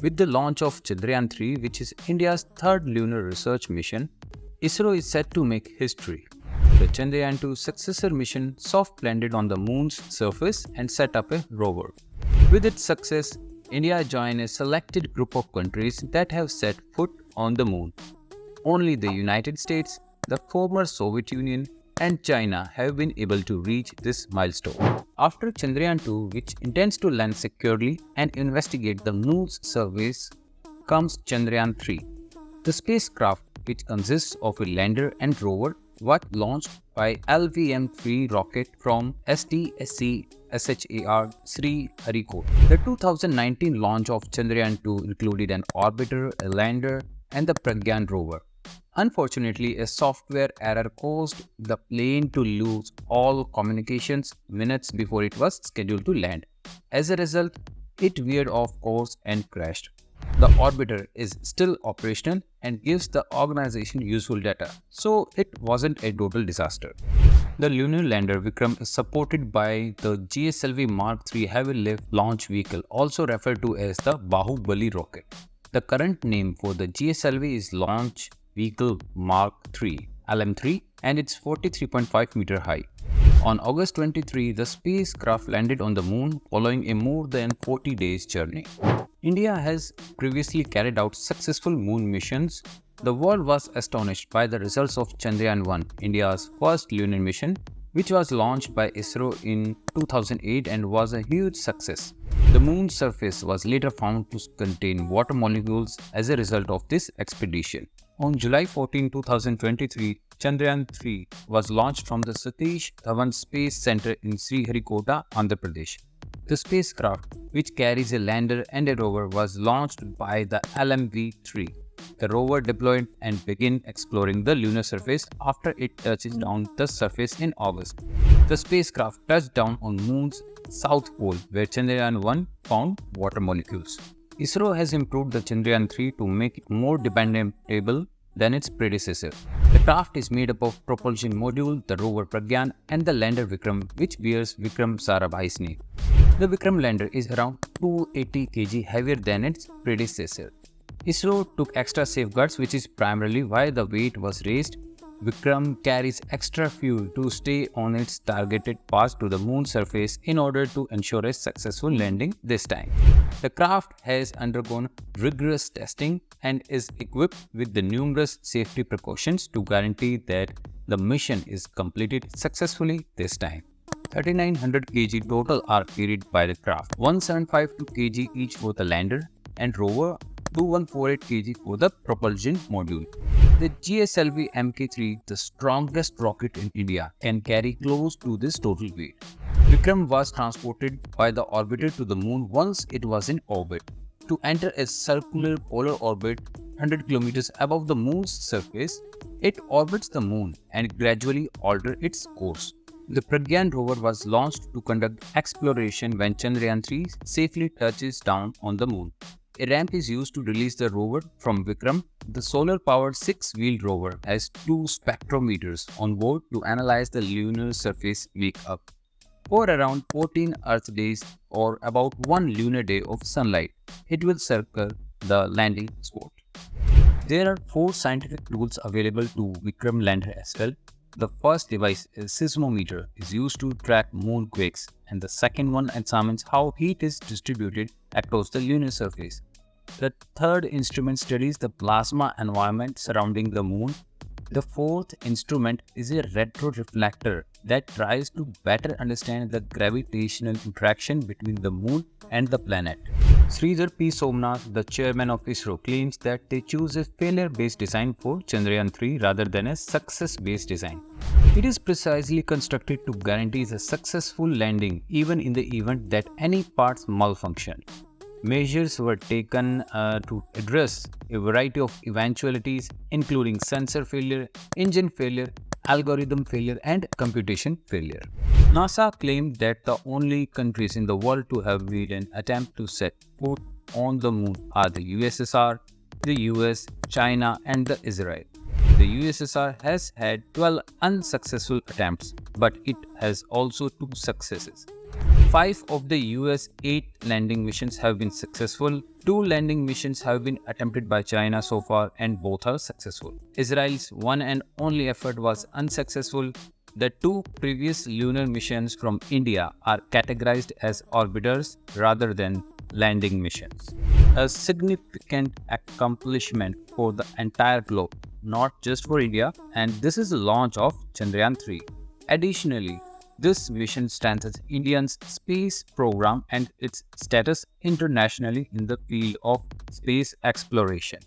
With the launch of Chandrayaan 3, which is India's third lunar research mission, ISRO is set to make history. The Chandrayaan 2 successor mission soft landed on the moon's surface and set up a rover. With its success, India joined a selected group of countries that have set foot on the moon. Only the United States, the former Soviet Union, and China have been able to reach this milestone. After Chandrayaan 2, which intends to land securely and investigate the moon's surface, comes Chandrayaan 3. The spacecraft, which consists of a lander and rover, was launched by LVM-3 rocket from SDSC SHAR Sriharikota. The 2019 launch of Chandrayaan 2 included an orbiter, a lander, and the Pragyan rover. Unfortunately, a software error caused the plane to lose all communications minutes before it was scheduled to land. As a result, it veered off course and crashed. The orbiter is still operational and gives the organization useful data, so it wasn't a total disaster. The lunar lander Vikram is supported by the GSLV Mark III heavy lift launch vehicle, also referred to as the Bahubali rocket. The current name for the GSLV is Launch Vehicle Mark III (LM3), and it's 43.5 meter high. On August 23, the spacecraft landed on the moon following a more than 40 days journey. India has previously carried out successful moon missions. The world was astonished by the results of Chandrayaan 1, India's first lunar mission, which was launched by ISRO in 2008 and was a huge success. The moon's surface was later found to contain water molecules as a result of this expedition. On July 14, 2023, Chandrayaan 3 was launched from the Satish Dhawan Space Center in Sriharikota, Andhra Pradesh. The spacecraft, which carries a lander and a rover, was launched by the LMV-3. The rover deployed and began exploring the lunar surface after it touches down the surface in August. The spacecraft touched down on Moon's south pole, where Chandrayaan 1 found water molecules. ISRO has improved the Chandrayaan 3 to make it more dependable than its predecessor. The craft is made up of propulsion module, the rover Pragyan, and the lander Vikram, which bears Vikram Sarabhai's name. The Vikram lander is around 280 kg heavier than its predecessor. ISRO took extra safeguards, which is primarily why the weight was raised. Vikram carries extra fuel to stay on its targeted path to the moon's surface in order to ensure a successful landing this time. The craft has undergone rigorous testing and is equipped with the numerous safety precautions to guarantee that the mission is completed successfully this time. 3900 kg total are carried by the craft, 1752 kg each for the lander and rover, 2148 kg for the propulsion module. The GSLV Mk3, the strongest rocket in India, can carry close to this total weight. Vikram was transported by the orbiter to the moon once it was in orbit. To enter a circular polar orbit 100 km above the moon's surface, it orbits the moon and gradually alters its course. The Pragyan rover was launched to conduct exploration when Chandrayaan 3 safely touches down on the moon. A ramp is used to release the rover from Vikram. The solar-powered 6-wheeled rover has 2 spectrometers on board to analyze the lunar surface week up. For around 14 Earth days or about 1 lunar day of sunlight, it will circle the landing spot. There are 4 scientific tools available to Vikram lander as well. The first device, a seismometer, is used to track moonquakes, and the second one examines how heat is distributed across the lunar surface. The third instrument studies the plasma environment surrounding the moon. The fourth instrument is a retroreflector that tries to better understand the gravitational interaction between the moon and the planet. Sridhar P. Somnath, the chairman of ISRO, claims that they choose a failure-based design for Chandrayaan 3 rather than a success-based design. It is precisely constructed to guarantee a successful landing even in the event that any parts malfunction. Measures were taken to address a variety of eventualities, including sensor failure, engine failure, algorithm failure, and computation failure. NASA claimed that the only countries in the world to have made an attempt to set foot on the moon are the USSR, the US, China, and the Israel. The USSR has had 12 unsuccessful attempts, but it has also 2 successes. 5 of the US 8 landing missions have been successful, Two landing missions have been attempted by China so far and both are successful. Israel's one and only effort was unsuccessful. The two previous lunar missions from India are categorized as orbiters rather than landing missions. A significant accomplishment for the entire globe, not just for India, and this is the launch of Chandrayaan 3. Additionally, this mission strengthens India's space program and its status internationally in the field of space exploration.